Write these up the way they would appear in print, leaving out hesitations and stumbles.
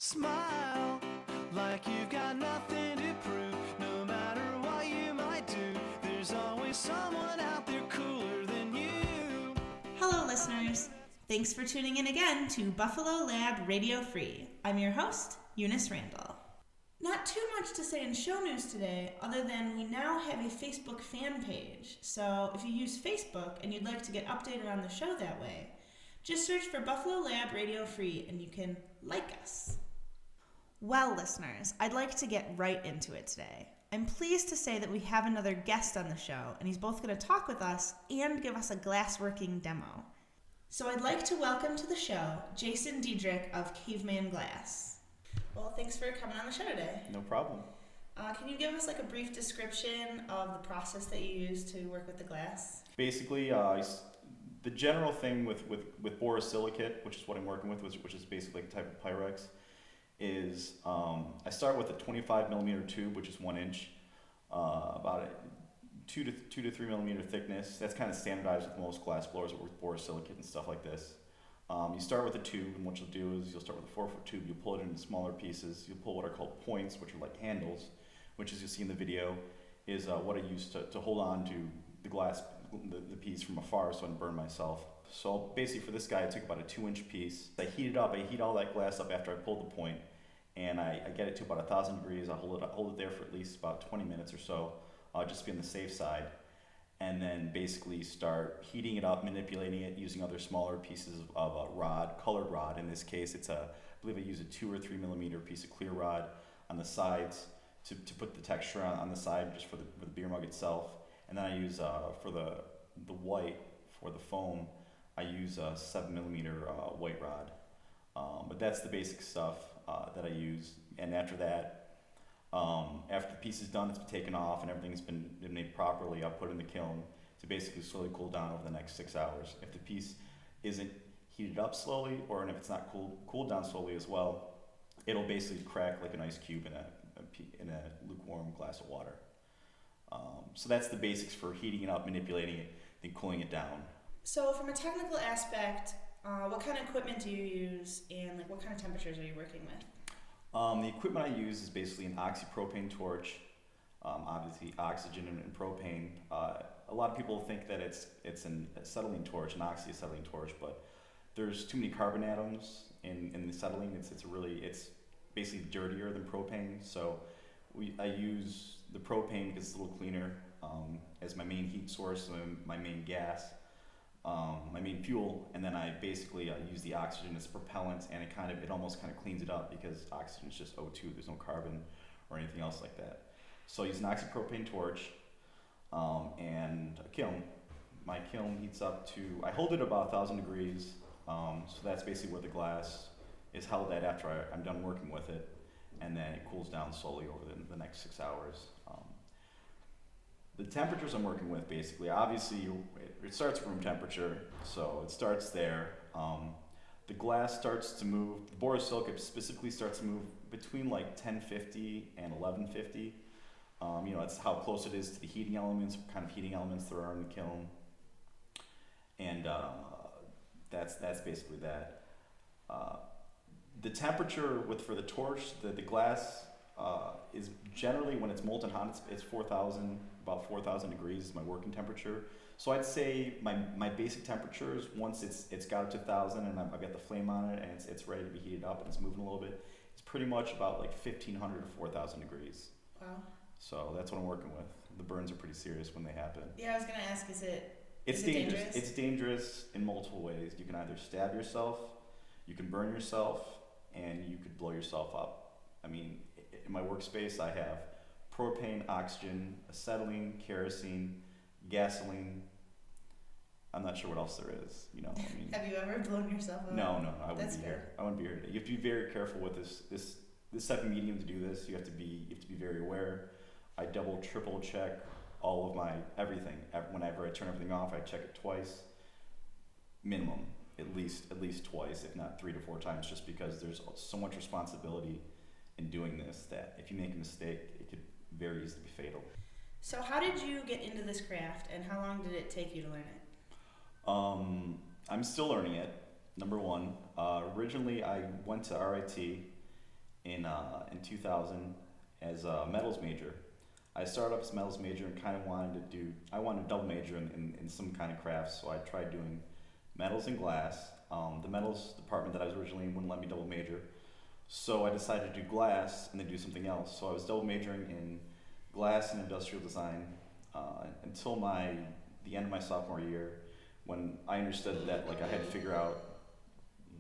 Smile like you've got nothing to prove. No matter what you might do, there's always someone out there cooler than you. Hello, listeners. Thanks for tuning in again to Buffalo Lab Radio Free. I'm your host, Eunice Randall. Not too much to say in show news today, other than we now have a Facebook fan page. So if you use Facebook and you'd like to get updated on the show that way, just search for Buffalo Lab Radio Free and you can like us. Well, listeners, I'd like to get right into it today. I'm pleased to say that we have another guest on the show, and he's both going to talk with us and give us a glassworking demo. So I'd like to welcome to the show Jason Dederich of Caveman Glass. Well, thanks for coming on the show today. No problem. Can you give us a brief description of the process that you use to work with the glass? Basically, the general thing with borosilicate, which is what I'm working with, which is basically a type of Pyrex, is I start with a 25 millimeter tube, which is 1 inch, about a 2 to 3 millimeter thickness. That's kind of standardized with most glass blowers with borosilicate and stuff like this. You start with a tube, and what you'll do is you'll start with a 4-foot tube. You'll pull it into smaller pieces. You'll pull what are called points, which are like handles, which, as you see in the video, is what I use to hold on to the glass, the piece from afar, so I don't burn myself. So basically, for this guy, I took about a 2-inch piece. I heat it up. I heat all that glass up after I pulled the point, and I get it to about 1,000 degrees. I hold it there for at least about 20 minutes or so, just to be on the safe side. And then basically start heating it up, manipulating it, using other smaller pieces of rod, colored rod. In this case, I believe I use a 2 or 3 millimeter piece of clear rod on the sides to put the texture on the side, just for the beer mug itself. And then I use for the white, for the foam, I use a 7 millimeter white rod. But that's the basic stuff that I use. And after that, after the piece is done, it's been taken off and everything's been made properly, I'll put it in the kiln to basically slowly cool down over the next 6 hours. If the piece isn't heated up slowly, or if it's not cooled down slowly as well, it'll basically crack like an ice cube in a lukewarm glass of water. So that's the basics for heating it up, manipulating it, then cooling it down. So from a technical aspect, what kind of equipment do you use, and what kind of temperatures are you working with? The equipment I use is basically an oxypropane torch, obviously oxygen and propane. A lot of people think that it's an acetylene torch, an oxyacetylene torch, but there's too many carbon atoms in the acetylene. It's basically dirtier than propane. So I use the propane because it's a little cleaner as my main heat source, my main gas, my main fuel, and then I basically use the oxygen as a propellant, and it almost cleans it up because oxygen is just O2. There's no carbon or anything else like that. So I use an oxypropane torch and a kiln. My kiln heats up to, I hold it about 1,000 degrees, so that's basically where the glass is held at after I'm done working with it, and then it cools down slowly over the next 6 hours. The temperatures I'm working with, basically, obviously it starts room temperature, so it starts there. The glass starts to move, the borosilicate specifically starts to move between 1050 and 1150. That's how close it is to the heating elements, what kind of heating elements there are in the kiln. And that's basically that. The temperature for the torch, the glass, is generally, when it's molten hot, it's about 4,000 degrees is my working temperature. So I'd say my basic temperature is, once it's got up to 1,000 and I've got the flame on it and it's ready to be heated up and it's moving a little bit, it's pretty much about 1,500 to 4,000 degrees. Wow. So that's what I'm working with. The burns are pretty serious when they happen. Yeah, I was going to ask, is it dangerous? It's dangerous in multiple ways. You can either stab yourself, you can burn yourself, and you could blow yourself up. I mean, in my workspace, I have propane, oxygen, acetylene, kerosene, gasoline. I'm not sure what else there is. Have you ever blown yourself up? No, I wouldn't That's be good. here. I wouldn't be here today. You have to be very careful with this type of medium to do this. You have to be very aware. I double, triple check all of my everything. Whenever I turn everything off, I check it twice, minimum. At least twice, if not 3 to 4 times, just because there's so much responsibility in doing this that if you make a mistake, it could very easily be fatal. So how did you get into this craft, and how long did it take you to learn it? I'm still learning it, number one. Originally, I went to RIT in 2000 as a metals major. I started off as a metals major and kind of wanted to double major in some kind of crafts, so I tried doing metals and glass. The metals department that I was originally in wouldn't let me double major, so I decided to do glass and then do something else. So I was double majoring in glass and industrial design until the end of my sophomore year, when I understood that like I had to figure out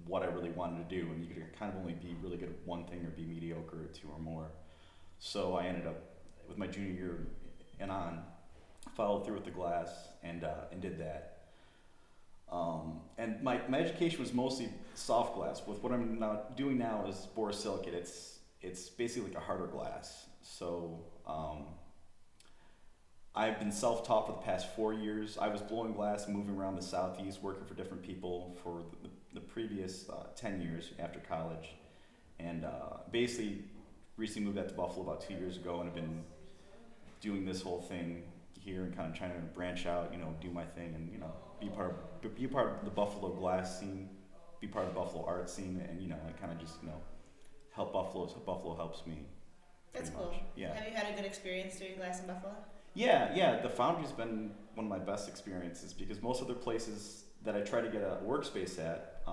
what I really wanted to do, and you could kind of only be really good at one thing or be mediocre at two or more. So I ended up, with my junior year and on, followed through with the glass and did that. And my education was mostly soft glass. With what I'm doing now is borosilicate. It's basically like a harder glass. So I've been self-taught for the past 4 years. I was blowing glass, moving around the Southeast, working for different people for the previous 10 years after college. And basically recently moved out to Buffalo about 2 years ago, and have been doing this whole thing here and kind of trying to branch out, do my thing, and be part of the Buffalo glass scene, be part of the Buffalo art scene, and I kind of just help Buffalo. So Buffalo helps me. That's cool. Much. Yeah. Have you had a good experience doing glass in Buffalo? Yeah. The foundry's been one of my best experiences, because most other places that I try to get a workspace at,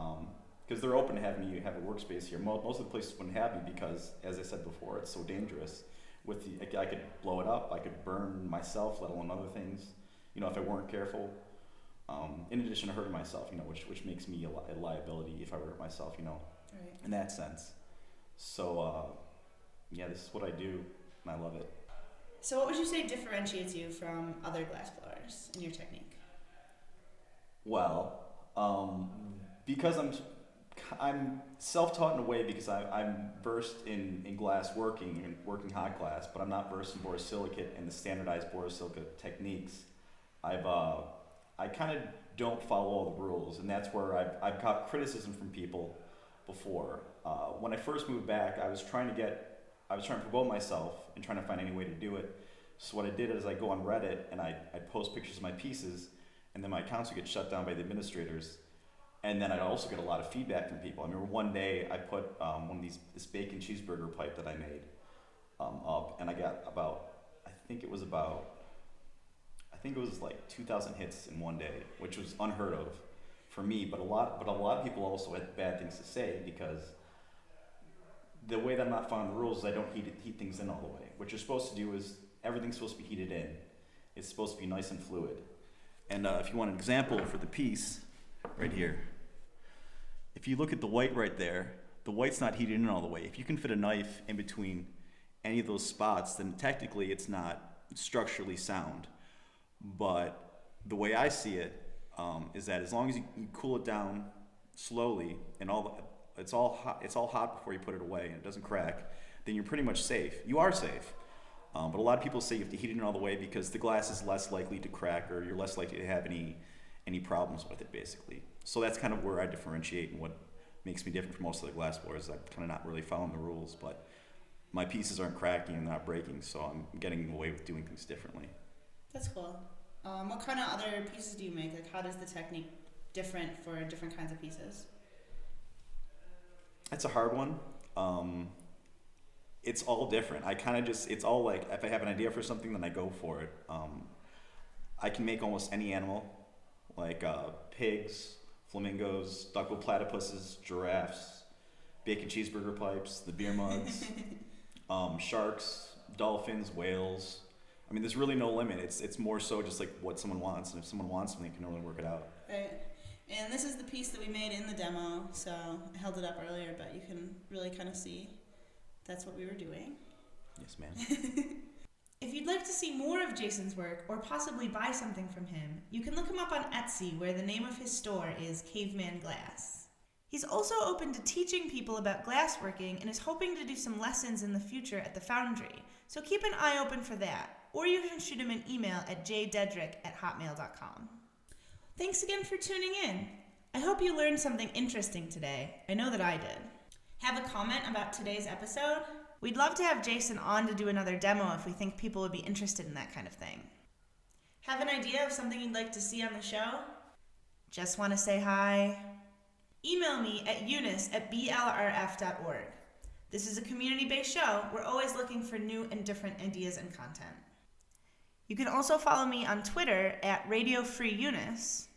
because they're open to having me have a workspace here. Most of the places wouldn't have me because, as I said before, it's so dangerous. I could blow it up, I could burn myself, let alone other things, if I weren't careful. In addition to hurting myself, which makes me a liability if I hurt myself, Right. in that sense. So, this is what I do, and I love it. So what would you say differentiates you from other glass blowers in your technique? Well, because I'm self-taught in a way, because I'm versed in glass working and working hot glass, but I'm not versed in borosilicate and the standardized borosilicate techniques. I kind of don't follow all the rules, and that's where I've got criticism from people before. When I first moved back, I was trying to promote myself and trying to find any way to do it. So what I did is I go on Reddit and I'd post pictures of my pieces, and then my accounts would get shut down by the administrators. And then I'd also get a lot of feedback from people. I remember one day I put this bacon cheeseburger pipe that I made up, and I got I think it was like 2,000 hits in one day, which was unheard of for me. But a lot of people also had bad things to say, because the way that I'm not following the rules is I don't heat things in all the way. What you're supposed to do is everything's supposed to be heated in. It's supposed to be nice and fluid. And if you want an example for the piece, right here. If you look at the white right there, the white's not heated in all the way. If you can fit a knife in between any of those spots, then technically it's not structurally sound. But the way I see it is that as long as you cool it down slowly and it's all hot before you put it away and it doesn't crack, then you're pretty much safe. You are safe. But a lot of people say you have to heat it in all the way because the glass is less likely to crack, or you're less likely to have any problems with it, basically. So that's kind of where I differentiate, and what makes me different from most of the glass blowers. I'm kind of not really following the rules, but my pieces aren't cracking and not breaking, so I'm getting away with doing things differently. That's cool. What kind of other pieces do you make? Like, how does the technique different for different kinds of pieces? That's a hard one. It's all different. It's all like, if I have an idea for something, then I go for it. I can make almost any animal, like pigs, flamingos, duck-billed platypuses, giraffes, bacon cheeseburger pipes, the beer mugs, sharks, dolphins, whales. I mean, there's really no limit. It's more so just like what someone wants, and if someone wants something, they can really work it out. Right. And this is the piece that we made in the demo, so I held it up earlier, but you can really kind of see that's what we were doing. Yes, ma'am. If you'd like to see more of Jason's work, or possibly buy something from him, you can look him up on Etsy, where the name of his store is Caveman Glass. He's also open to teaching people about glassworking and is hoping to do some lessons in the future at the foundry, so keep an eye open for that, or you can shoot him an email at jdederick@hotmail.com. Thanks again for tuning in. I hope you learned something interesting today. I know that I did. Have a comment about today's episode? We'd love to have Jason on to do another demo if we think people would be interested in that kind of thing. Have an idea of something you'd like to see on the show? Just want to say hi? Email me at eunice@blrf.org. This is a community-based show. We're always looking for new and different ideas and content. You can also follow me on Twitter at Radio Free Eunice,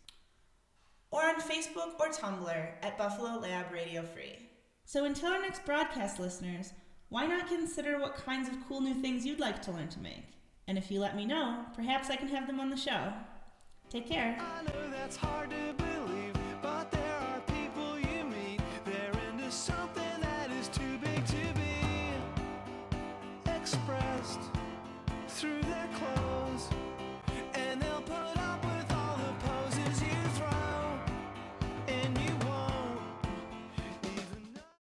or on Facebook or Tumblr at Buffalo Lab Radio Free. So until our next broadcast, listeners, why not consider what kinds of cool new things you'd like to learn to make? And if you let me know, perhaps I can have them on the show. Take care. I know that's hard to believe, but there are people you meet. They're into something that is too big to be expressed through their clothes, and they'll put up with